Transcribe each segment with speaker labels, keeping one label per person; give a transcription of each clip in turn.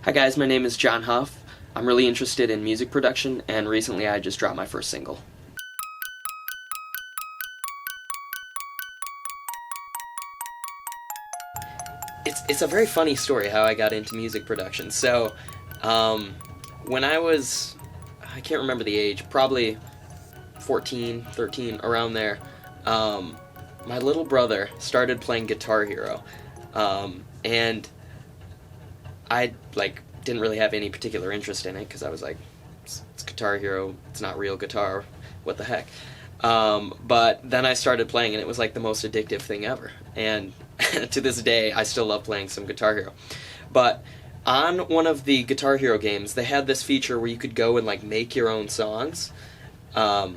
Speaker 1: Hi guys, my name is Jon Huff. I'm really interested in music production, and recently I just dropped my first single. It's a very funny story how I got into music production. So, when I can't remember the age, probably 14, 13, around there, my little brother started playing Guitar Hero, and I didn't really have any particular interest in it because I was like, it's Guitar Hero, it's not real guitar, what the heck. But then I started playing, and it was like the most addictive thing ever. And to this day, I still love playing some Guitar Hero. But on one of the Guitar Hero games, they had this feature where you could go and make your own songs. And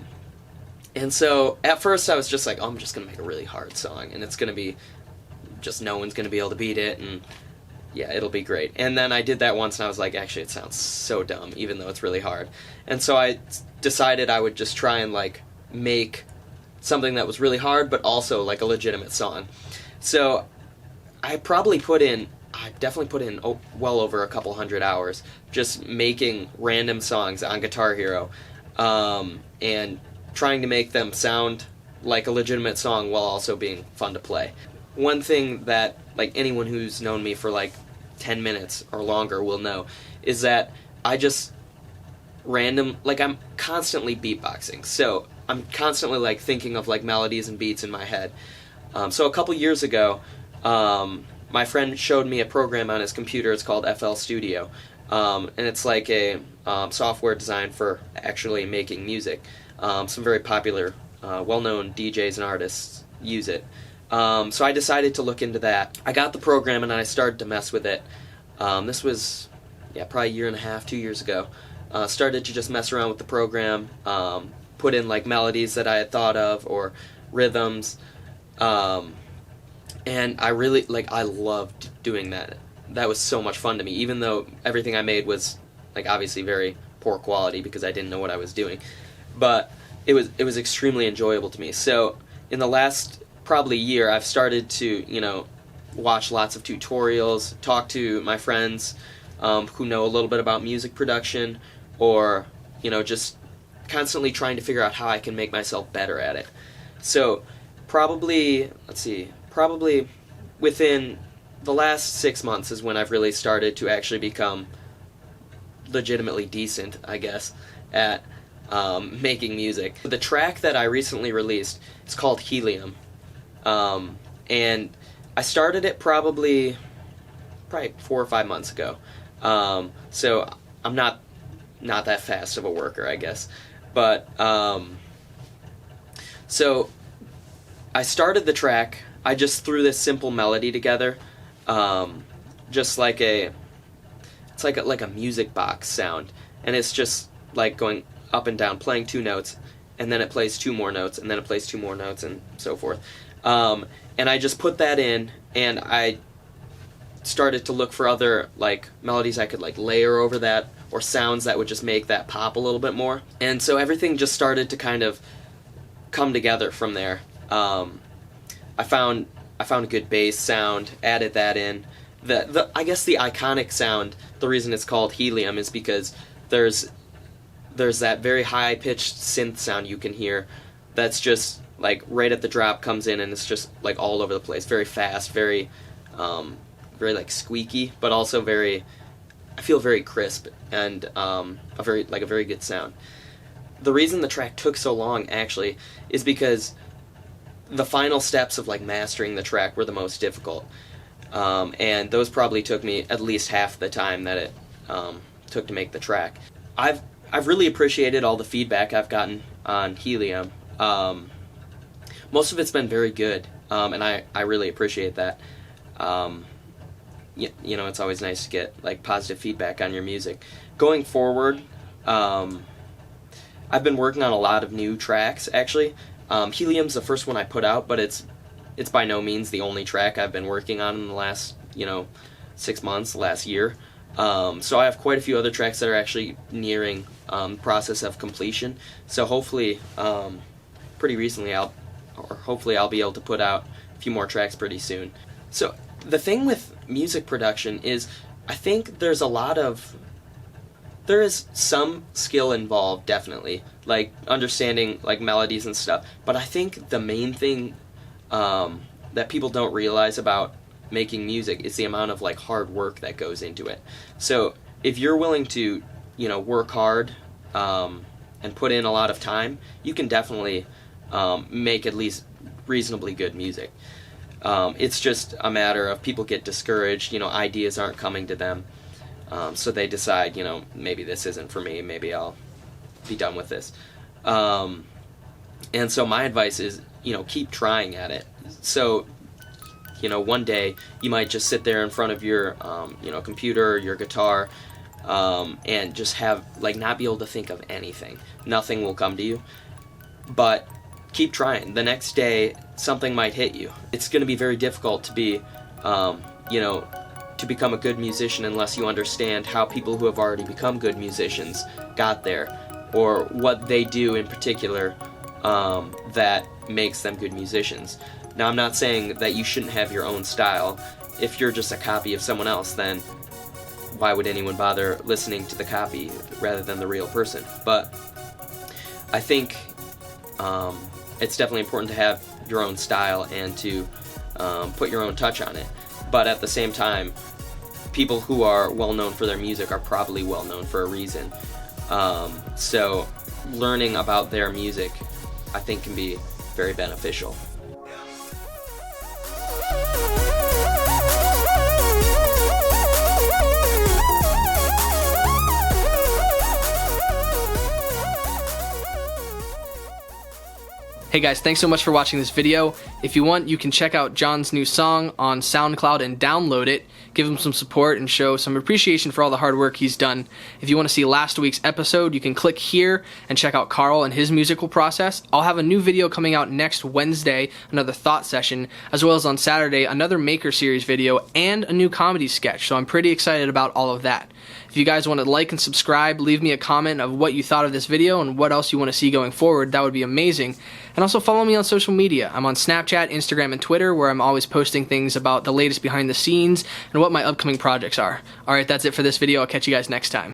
Speaker 1: so at first I was just like, oh, I'm just gonna make a really hard song, and it's gonna be just no one's gonna be able to beat it, and yeah, it'll be great. And then I did that once, and I was like, actually, it sounds so dumb, even though it's really hard. And so I decided I would just try and make something that was really hard, but also a legitimate song. So I definitely put in well over a couple hundred hours just making random songs on Guitar Hero, and trying to make them sound like a legitimate song while also being fun to play. One thing that anyone who's known me for 10 minutes or longer will know is that I just I'm constantly beatboxing. So I'm constantly thinking of melodies and beats in my head. So a couple years ago, my friend showed me a program on his computer. It's called FL Studio, and it's a software designed for actually making music. Some very popular, well-known DJs and artists use it. So I decided to look into that. I got the program and I started to mess with it. This was, probably a year and a half, 2 years ago. Started to just mess around with the program, put in melodies that I had thought of or rhythms, and I really I loved doing that. That was so much fun to me, even though everything I made was obviously very poor quality because I didn't know what I was doing. But it was extremely enjoyable to me. So in the last probably year, I've started to watch lots of tutorials, talk to my friends who know a little bit about music production, or just constantly trying to figure out how I can make myself better at it. So probably within the last 6 months is when I've really started to actually become legitimately decent, I guess, at making music. The track that I recently released is called Helium, and I started it probably 4 or 5 months ago. So I'm not that fast of a worker, I guess. But so I started the track. I just threw this simple melody together, just it's like a music box sound, and it's just going up and down, playing 2 notes, and then it plays 2 more notes, and then it plays 2 more notes, and so forth. And I just put that in, and I started to look for other melodies I could layer over that, or sounds that would just make that pop a little bit more. And so everything just started to kind of come together from there. I found a good bass sound, added that in. I guess the iconic sound, the reason it's called Helium is because there's that very high-pitched synth sound you can hear that's just right at the drop comes in, and it's just all over the place, very fast, very squeaky, but also I feel very crisp, and a very good sound. The reason the track took so long actually is because the final steps of mastering the track were the most difficult, and those probably took me at least half the time that it took to make the track. I've really appreciated all the feedback I've gotten on Helium. Most of it's been very good, and I really appreciate that. It's always nice to get positive feedback on your music. Going forward, I've been working on a lot of new tracks actually. Helium's the first one I put out, but it's by no means the only track I've been working on in the last 6 months, last year. So I have quite a few other tracks that are actually nearing process of completion. So hopefully, pretty recently, hopefully I'll be able to put out a few more tracks pretty soon. So the thing with music production is I think there is some skill involved, definitely, like understanding like melodies and stuff. But I think the main thing that people don't realize about making music is the amount of like hard work that goes into it. So if you're willing to, work hard and put in a lot of time, you can definitely make at least reasonably good music. It's just a matter of people get discouraged, ideas aren't coming to them, so they decide, maybe this isn't for me, maybe I'll be done with this. And so my advice is, keep trying at it. So, one day you might just sit there in front of your, computer or your guitar, and just not be able to think of anything. Nothing will come to you. But keep trying. The next day, something might hit you. It's going to be very difficult to be, to become a good musician unless you understand how people who have already become good musicians got there, or what they do in particular that makes them good musicians. Now, I'm not saying that you shouldn't have your own style. If you're just a copy of someone else, then why would anyone bother listening to the copy rather than the real person? But I think it's definitely important to have your own style and to put your own touch on it. But at the same time, people who are well known for their music are probably well known for a reason. So learning about their music, I think, can be very beneficial.
Speaker 2: Hey guys, thanks so much for watching this video. If you want, you can check out Jon's new song on SoundCloud and download it. Give him some support and show some appreciation for all the hard work he's done. If you want to see last week's episode, you can click here and check out Carl and his musical process. I'll have a new video coming out next Wednesday, another thought session, as well as on Saturday, another Maker Series video and a new comedy sketch. So I'm pretty excited about all of that. If you guys want to like and subscribe, leave me a comment of what you thought of this video and what else you want to see going forward. That would be amazing. And also follow me on social media. I'm on Snapchat, Instagram, and Twitter, where I'm always posting things about the latest behind the scenes and what my upcoming projects are. Alright, that's it for this video. I'll catch you guys next time.